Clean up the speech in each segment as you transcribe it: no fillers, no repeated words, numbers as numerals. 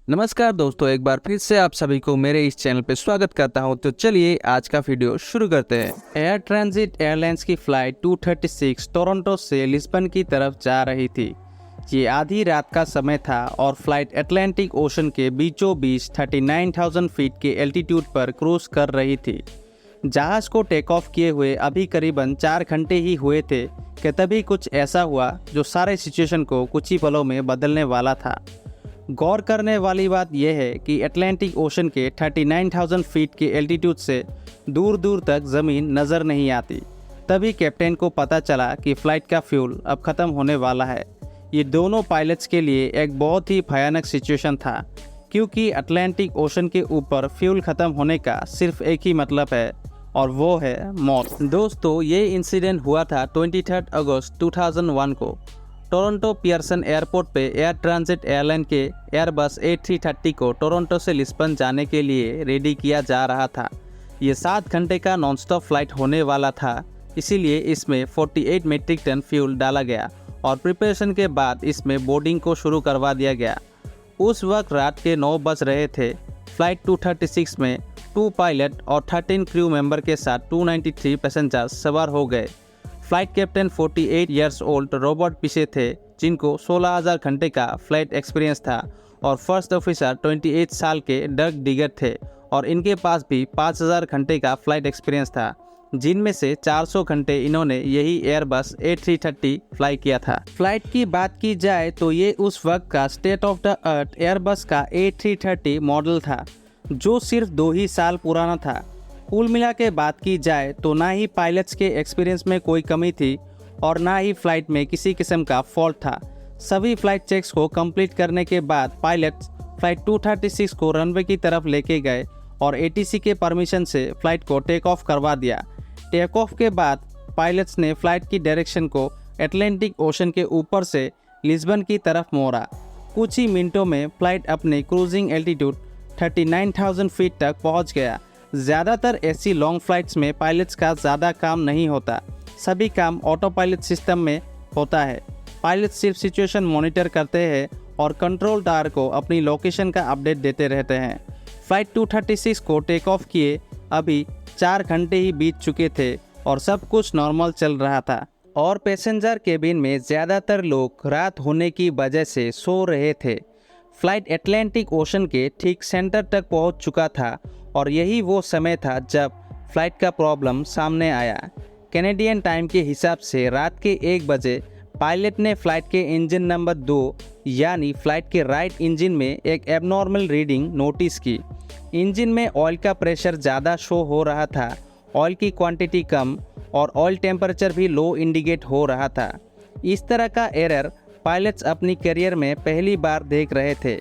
नमस्कार दोस्तों, एक बार फिर से आप सभी को मेरे इस चैनल पे स्वागत करता हूं। तो चलिए आज का वीडियो शुरू करते हैं। एयर ट्रांजिट एयरलाइंस की फ्लाइट 236 टोरंटो से लिस्बन की तरफ जा रही थी। ये आधी रात का समय था और फ्लाइट अटलांटिक ओशन के बीचों बीच 39,000 फीट के एल्टीट्यूड पर क्रूज कर रही थी। जहाज को टेक ऑफ किए हुए अभी करीबन 4 घंटे ही हुए थे कि तभी कुछ ऐसा हुआ जो सारे सिचुएशन को कुछ ही पलों में बदलने वाला था। गौर करने वाली बात यह है कि अटलांटिक ओशन के 39,000 फीट के एल्टीट्यूड से दूर दूर तक ज़मीन नज़र नहीं आती। तभी कैप्टन को पता चला कि फ़्लाइट का फ्यूल अब ख़त्म होने वाला है। ये दोनों पायलट्स के लिए एक बहुत ही भयानक सिचुएशन था, क्योंकि अटलांटिक ओशन के ऊपर फ्यूल ख़त्म होने का सिर्फ एक ही मतलब है और वो है मौत। दोस्तों, ये इंसिडेंट हुआ था 23 अगस्त 2001 को। टोरंटो पियर्सन एयरपोर्ट पे एयर ट्रांजिट एयरलाइन के एयरबस A330 को टोरंटो से लिस्बन जाने के लिए रेडी किया जा रहा था। ये 7 घंटे का नॉनस्टॉप फ्लाइट होने वाला था, इसीलिए इसमें 48 मीट्रिक टन फ्यूल डाला गया और प्रिपरेशन के बाद इसमें बोर्डिंग को शुरू करवा दिया गया। उस वक्त रात के 9 बज रहे थे। फ्लाइट 236 में 2 पायलट और 13 क्रू मेंबर के साथ 293 पैसेंजर्स सवार हो गए। Flight captain 48 years old Robert पिशे थे, जिनको 16,000 घंटे का फ्लाइट एक्सपीरियंस था, और फर्स्ट ऑफिसर 28 साल के डग डिगर थे और इनके पास भी 5,000 घंटे का फ्लाइट एक्सपीरियंस था, जिनमें से 400 घंटे इन्होंने यही एयरबस A330 फ्लाई किया था। फ्लाइट की बात की जाए तो ये उस वक्त का state of the art Airbus का A330 मॉडल था, जो सिर्फ 2 ही साल पुराना था। कुल मिला के बात की जाए तो ना ही पायलट्स के एक्सपीरियंस में कोई कमी थी और ना ही फ्लाइट में किसी किस्म का फॉल्ट था। सभी फ्लाइट चेक्स को कंप्लीट करने के बाद पायलट्स फ्लाइट 236 को रनवे की तरफ लेके गए और ATC के परमिशन से फ्लाइट को टेक ऑफ करवा दिया। टेक ऑफ के बाद पायलट्स ने फ्लाइट की डायरेक्शन को अटलांटिक ओशन के ऊपर से लिस्बन की तरफ मोड़ा। कुछ ही मिनटों में फ्लाइट अपने क्रूजिंग एल्टीट्यूड 39,000 फीट तक पहुँच गया। ज़्यादातर ऐसी लॉन्ग फ्लाइट्स में पायलट्स का ज़्यादा काम नहीं होता, सभी काम ऑटो पायलट सिस्टम में होता है। पायलट सिर्फ सिचुएशन मॉनिटर करते हैं और कंट्रोल टावर को अपनी लोकेशन का अपडेट देते रहते हैं। फ्लाइट 236 को टेक ऑफ किए अभी 4 घंटे ही बीत चुके थे और सब कुछ नॉर्मल चल रहा था और पैसेंजर केबिन में ज़्यादातर लोग रात होने की वजह से सो रहे थे। फ्लाइट अटलांटिक ओशन के ठीक सेंटर तक पहुंच चुका था और यही वो समय था जब फ्लाइट का प्रॉब्लम सामने आया। कैनेडियन टाइम के हिसाब से रात के 1 बजे पायलट ने फ्लाइट के इंजन नंबर 2 यानी फ्लाइट के राइट इंजन में एक एबनॉर्मल रीडिंग नोटिस की। इंजन में ऑयल का प्रेशर ज़्यादा शो हो रहा था, ऑयल की क्वांटिटी कम और ऑयल टेम्परेचर भी लो इंडिकेट हो रहा था। इस तरह का एरर पायलट्स अपनी करियर में पहली बार देख रहे थे।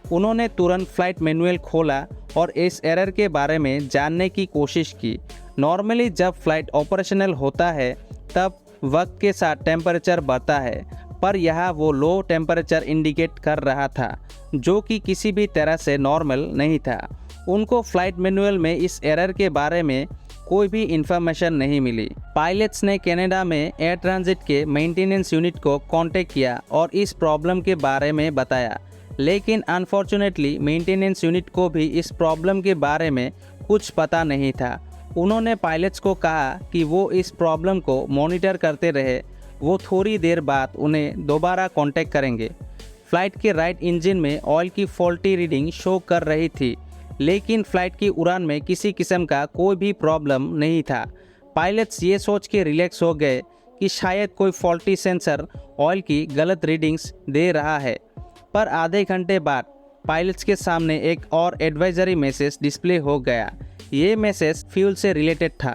उन्होंने तुरंत फ्लाइट मैनुअल खोला और इस एरर के बारे में जानने की कोशिश की। नॉर्मली जब फ्लाइट ऑपरेशनल होता है तब वक्त के साथ टेम्परेचर बढ़ता है, पर यहाँ वो लो टेम्परेचर इंडिकेट कर रहा था, जो कि किसी भी तरह से नॉर्मल नहीं था। उनको फ्लाइट मैनुअल में इस एरर के बारे में कोई भी इंफॉर्मेशन नहीं मिली। पायलट्स ने कनाडा में एयर ट्रांजिट के मेंटेनेंस यूनिट को कांटेक्ट किया और इस प्रॉब्लम के बारे में बताया, लेकिन अनफॉर्चुनेटली मेंटेनेंस यूनिट को भी इस प्रॉब्लम के बारे में कुछ पता नहीं था। उन्होंने पायलट्स को कहा कि वो इस प्रॉब्लम को मॉनिटर करते रहे, वो थोड़ी देर बाद उन्हें दोबारा कांटेक्ट करेंगे। फ्लाइट के राइट इंजन में ऑयल की फॉल्टी रीडिंग शो कर रही थी, लेकिन फ्लाइट की उड़ान में किसी किस्म का कोई भी प्रॉब्लम नहीं था। पायलट्स ये सोच के रिलैक्स हो गए कि शायद कोई फॉल्टी सेंसर ऑयल की गलत रीडिंग्स दे रहा है। पर आधे घंटे बाद पायलट्स के सामने एक और एडवाइजरी मैसेज डिस्प्ले हो गया। ये मैसेज फ्यूल से रिलेटेड था।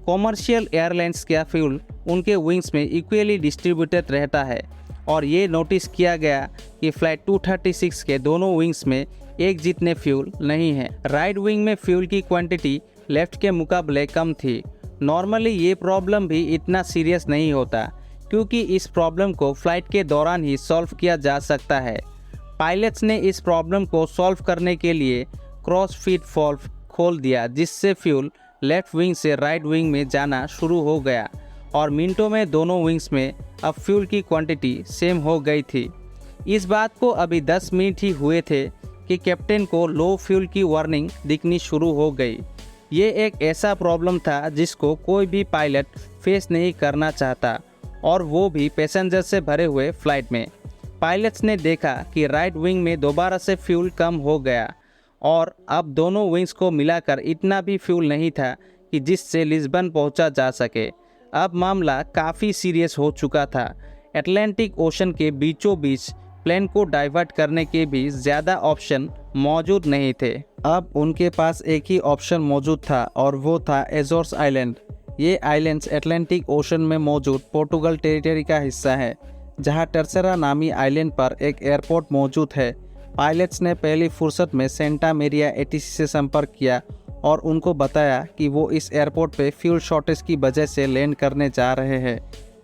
कॉमर्शियल एयरलाइंस का फ्यूल उनके विंग्स में इक्वली डिस्ट्रीब्यूटेड रहता है और ये नोटिस किया गया कि फ्लाइट 236 के दोनों विंग्स में एक जितने फ्यूल नहीं है। राइट विंग में फ्यूल की क्वांटिटी लेफ्ट के मुकाबले कम थी। नॉर्मली ये प्रॉब्लम भी इतना सीरियस नहीं होता, क्योंकि इस प्रॉब्लम को फ्लाइट के दौरान ही सॉल्व किया जा सकता है। पायलट्स ने इस प्रॉब्लम को सॉल्व करने के लिए क्रॉस फीड वाल्व खोल दिया, जिससे फ्यूल लेफ्ट विंग से राइट विंग में जाना शुरू हो गया और मिनटों में दोनों विंग्स में अब फ्यूल की क्वांटिटी सेम हो गई थी। इस बात को अभी 10 मिनट ही हुए थे कि कैप्टन को लो फ्यूल की वार्निंग दिखनी शुरू हो गई। ये एक ऐसा प्रॉब्लम था जिसको कोई भी पायलट फेस नहीं करना चाहता, और वो भी पैसेंजर से भरे हुए फ्लाइट में। पायलट्स ने देखा कि राइट विंग में दोबारा से फ्यूल कम हो गया, और अब दोनों विंग्स को मिलाकर इतना भी फ्यूल नहीं था कि जिससे लिस्बन पहुंचा जा सके। अब मामला काफ़ी सीरियस हो चुका था। अटलांटिक ओशन के बीचों बीच प्लेन को डाइवर्ट करने के भी ज़्यादा ऑप्शन मौजूद नहीं थे। अब उनके पास एक ही ऑप्शन मौजूद था, और वो था एजोर्स आइलैंड। ये आइलैंड्स अटलांटिक ओशन में मौजूद पोर्टुगल टेरिटरी का हिस्सा है, जहां टर्सेरा नामी आइलैंड पर एक एयरपोर्ट मौजूद है। पायलट्स ने पहली फुर्सत में सेंटा मेरिया एटीसी से संपर्क किया और उनको बताया कि वो इस एयरपोर्ट पे फ्यूल शॉर्टेज की वजह से लैंड करने जा रहे हैं,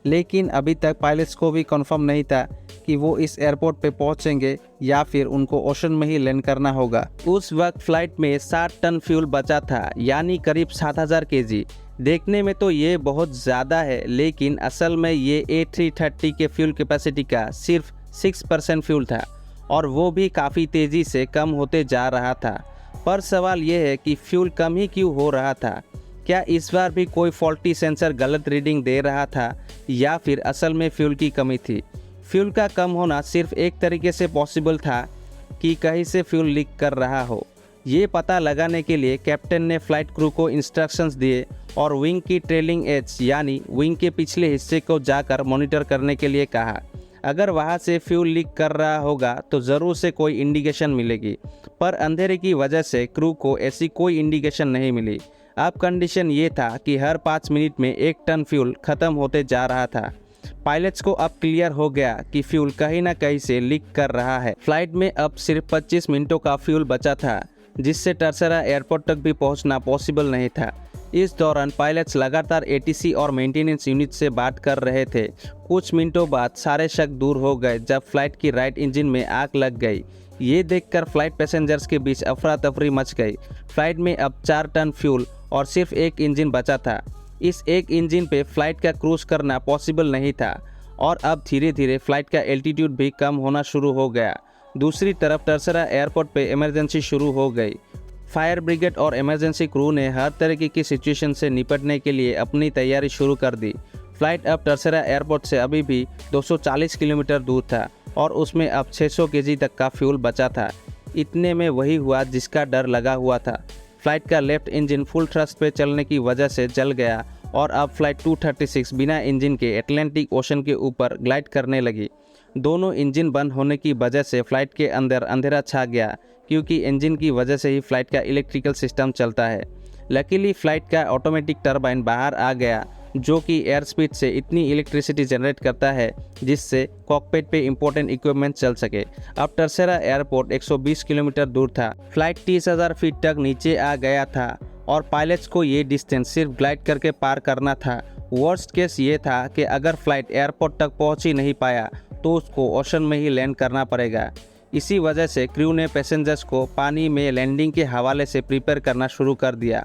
लेकिन अभी तक पायलट्स को भी कंफर्म नहीं था कि वो इस एयरपोर्ट पे पहुंचेंगे या फिर उनको ओशन में ही लैंड करना होगा। उस वक्त फ्लाइट में 60 टन फ्यूल बचा था, यानी करीब 7000 केजी। देखने में तो ये बहुत ज़्यादा है, लेकिन असल में ये A330 के फ्यूल कैपेसिटी का सिर्फ 6% फ्यूल था, और वो भी काफ़ी तेज़ी से कम होते जा रहा था। पर सवाल ये है कि फ्यूल कम ही क्यों हो रहा था? क्या इस बार भी कोई फॉल्टी सेंसर गलत रीडिंग दे रहा था, या फिर असल में फ्यूल की कमी थी? फ्यूल का कम होना सिर्फ एक तरीके से पॉसिबल था कि कहीं से फ्यूल लीक कर रहा हो। ये पता लगाने के लिए कैप्टन ने फ्लाइट क्रू को इंस्ट्रक्शंस दिए और विंग की ट्रेलिंग एज यानी विंग के पिछले हिस्से को जाकर मॉनिटर करने के लिए कहा। अगर वहाँ से फ्यूल लीक कर रहा होगा तो ज़रूर से कोई इंडिकेशन मिलेगी, पर अंधेरे की वजह से क्रू को ऐसी कोई इंडिकेशन नहीं मिली। अब कंडीशन ये था कि हर 5 मिनट में 1 टन फ्यूल ख़त्म होते जा रहा था। पायलट्स को अब क्लियर हो गया कि फ्यूल कहीं ना कहीं से लीक कर रहा है। फ्लाइट में अब सिर्फ 25 मिनटों का फ्यूल बचा था, जिससे टर्सेरा एयरपोर्ट तक भी पहुंचना पॉसिबल नहीं था। इस दौरान पायलट्स लगातार एटीसी और मेंटेनेंस यूनिट से बात कर रहे थे। कुछ मिनटों बाद सारे शक दूर हो गए जब फ्लाइट की राइट इंजन में आग लग गई। ये देखकर फ्लाइट पैसेंजर्स के बीच अफरा तफरी मच गई। फ्लाइट में अब 4 टन फ्यूल और सिर्फ एक इंजन बचा था। इस एक इंजन पे फ्लाइट का क्रूज करना पॉसिबल नहीं था, और अब धीरे धीरे फ्लाइट का एल्टीट्यूड भी कम होना शुरू हो गया। दूसरी तरफ टर्सेरा एयरपोर्ट पे इमरजेंसी शुरू हो गई। फायर ब्रिगेड और इमरजेंसी क्रू ने हर तरह की सिचुएशन से निपटने के लिए अपनी तैयारी शुरू कर दी। फ्लाइट अब टर्सेरा एयरपोर्ट से अभी भी 240 किलोमीटर दूर था, और उसमें अब 600 केजी तक का फ्यूल बचा था। इतने में वही हुआ जिसका डर लगा हुआ था। फ्लाइट का लेफ्ट इंजन फुल थ्रस्ट पे चलने की वजह से जल गया, और अब फ्लाइट 236 बिना इंजन के अटलांटिक ओशन के ऊपर ग्लाइड करने लगी। दोनों इंजन बंद होने की वजह से फ्लाइट के अंदर अंधेरा छा गया, क्योंकि इंजन की वजह से ही फ्लाइट का इलेक्ट्रिकल सिस्टम चलता है। लकीली फ्लाइट का ऑटोमेटिक टरबाइन बाहर आ गया, जो कि एयर स्पीड से इतनी इलेक्ट्रिसिटी जनरेट करता है जिससे कॉकपिट पे इंपॉर्टेंट इक्विपमेंट चल सके। अब टर्सेरा एयरपोर्ट 120 किलोमीटर दूर था। फ्लाइट 30,000 फीट तक नीचे आ गया था, और पायलट्स को ये डिस्टेंस सिर्फ ग्लाइड करके पार करना था। वर्स्ट केस ये था कि अगर फ्लाइट एयरपोर्ट तक पहुंच ही नहीं पाया तो उसको ओशन में ही लैंड करना पड़ेगा। इसी वजह से क्रू ने पैसेंजर्स को पानी में लैंडिंग के हवाले से प्रिपेयर करना शुरू कर दिया।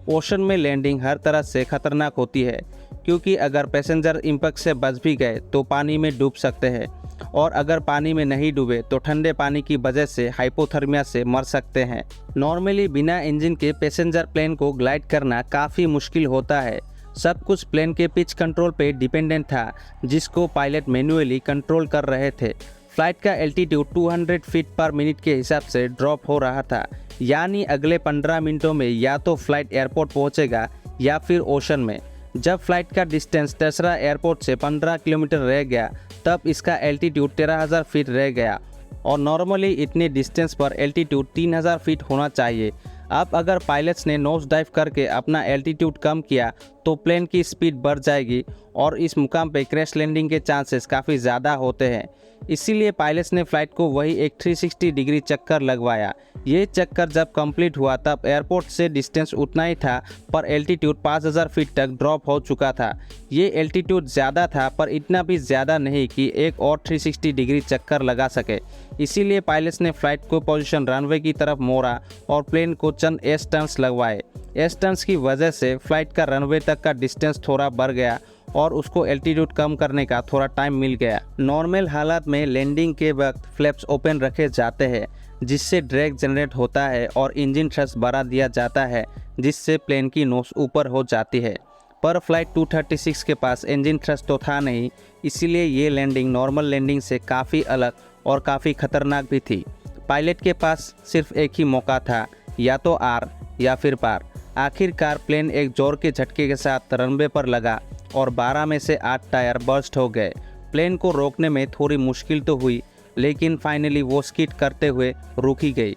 ओशन में लैंडिंग हर तरह से खतरनाक होती है, क्योंकि अगर पैसेंजर इम्पैक्ट से बच भी गए तो पानी में डूब सकते हैं, और अगर पानी में नहीं डूबे तो ठंडे पानी की वजह से हाइपोथर्मिया से मर सकते हैं। नॉर्मली बिना इंजन के पैसेंजर प्लेन को ग्लाइड करना काफ़ी मुश्किल होता है। सब कुछ प्लेन के पिच कंट्रोल पे डिपेंडेंट था, जिसको पायलट मैन्युअली कंट्रोल कर रहे थे। फ्लाइट का एल्टीट्यूड 200 फीट पर मिनट के हिसाब से ड्रॉप हो रहा था, यानी अगले 15 मिनटों में या तो फ्लाइट एयरपोर्ट पहुंचेगा या फिर ओशन में। जब फ्लाइट का डिस्टेंस टर्सेरा एयरपोर्ट से 15 किलोमीटर रह गया, तब इसका एल्टीट्यूड 13,000 फीट रह गया, और नॉर्मली इतने डिस्टेंस पर एल्टीट्यूड 3,000 फीट होना चाहिए। अब अगर पायलट्स ने नोज डाइव करके अपना एल्टीट्यूड कम किया तो प्लेन की स्पीड बढ़ जाएगी, और इस मुकाम पे क्रैश लैंडिंग के चांसेस काफ़ी ज़्यादा होते हैं। इसीलिए पायलट्स ने फ्लाइट को वही एक 360 डिग्री चक्कर लगवाया। ये चक्कर जब कंप्लीट हुआ तब एयरपोर्ट से डिस्टेंस उतना ही था, पर एल्टीट्यूड 5,000 फीट तक ड्रॉप हो चुका था। ये एल्टीट्यूड ज़्यादा था, पर इतना भी ज़्यादा नहीं कि एक और 360 डिग्री चक्कर लगा सके। इसीलिए पायलट्स ने फ्लाइट को पोजीशन रनवे की तरफ मोड़ा और प्लेन को चंद एस टर्न्स लगवाए। एस टर्न्स की वजह से फ्लाइट का रनवे तक का डिस्टेंस थोड़ा बढ़ गया, और उसको एल्टीट्यूड कम करने का थोड़ा टाइम मिल गया। नॉर्मल हालात में लैंडिंग के वक्त फ्लैप्स ओपन रखे जाते हैं, जिससे ड्रैग जनरेट होता है और इंजन थ्रस्ट बढ़ा दिया जाता है, जिससे प्लेन की नोज ऊपर हो जाती है। पर फ्लाइट 236 के पास इंजन थ्रस्ट तो था नहीं, इसीलिए ये लैंडिंग नॉर्मल लैंडिंग से काफ़ी अलग और काफ़ी खतरनाक भी थी। पायलट के पास सिर्फ एक ही मौका था, या तो आर या फिर पार। आखिरकार प्लेन एक जोर के झटके के साथ रनवे पर लगा और 12 में से 8 टायर बर्स्ट हो गए। प्लेन को रोकने में थोड़ी मुश्किल तो हुई, लेकिन फाइनली वो स्किड करते हुए रुक ही गई।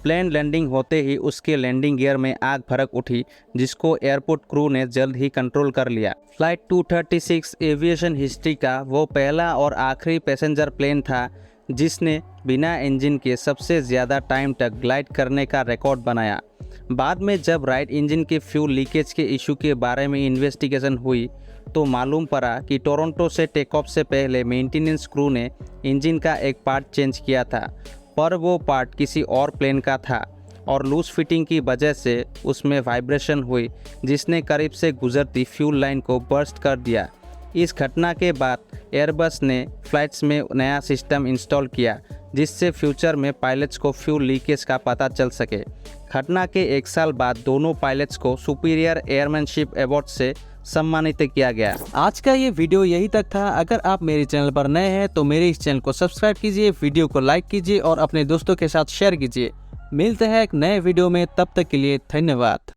प्लेन लैंडिंग होते ही उसके लैंडिंग गियर में आग भड़क उठी, जिसको एयरपोर्ट क्रू ने जल्द ही कंट्रोल कर लिया। फ्लाइट 236 एविएशन हिस्ट्री का वो पहला और आखिरी पैसेंजर प्लेन था जिसने बिना इंजन के सबसे ज़्यादा टाइम तक ग्लाइड करने का रिकॉर्ड बनाया। बाद में जब राइट इंजन के फ्यूल लीकेज के इशू के बारे में इन्वेस्टिगेशन हुई तो मालूम पड़ा कि टोरंटो से टेक ऑफ से पहले मेंटेनेंस क्रू ने इंजन का एक पार्ट चेंज किया था, पर वो पार्ट किसी और प्लेन का था और लूज फिटिंग की वजह से उसमें वाइब्रेशन हुई, जिसने करीब से गुजरती फ्यूल लाइन को बर्स्ट कर दिया। इस घटना के बाद एयरबस ने फ्लाइट्स में नया सिस्टम इंस्टॉल किया, जिससे फ्यूचर में पायलट्स को फ्यूल लीकेज का पता चल सके। घटना के 1 साल बाद दोनों पायलट्स को सुपीरियर एयरमैनशिप अवार्ड से सम्मानित किया गया। आज का ये वीडियो यही तक था। अगर आप मेरे चैनल पर नए हैं तो मेरे इस चैनल को सब्सक्राइब कीजिए, वीडियो को लाइक कीजिए और अपने दोस्तों के साथ शेयर कीजिए। मिलते हैं एक नए वीडियो में, तब तक के लिए धन्यवाद।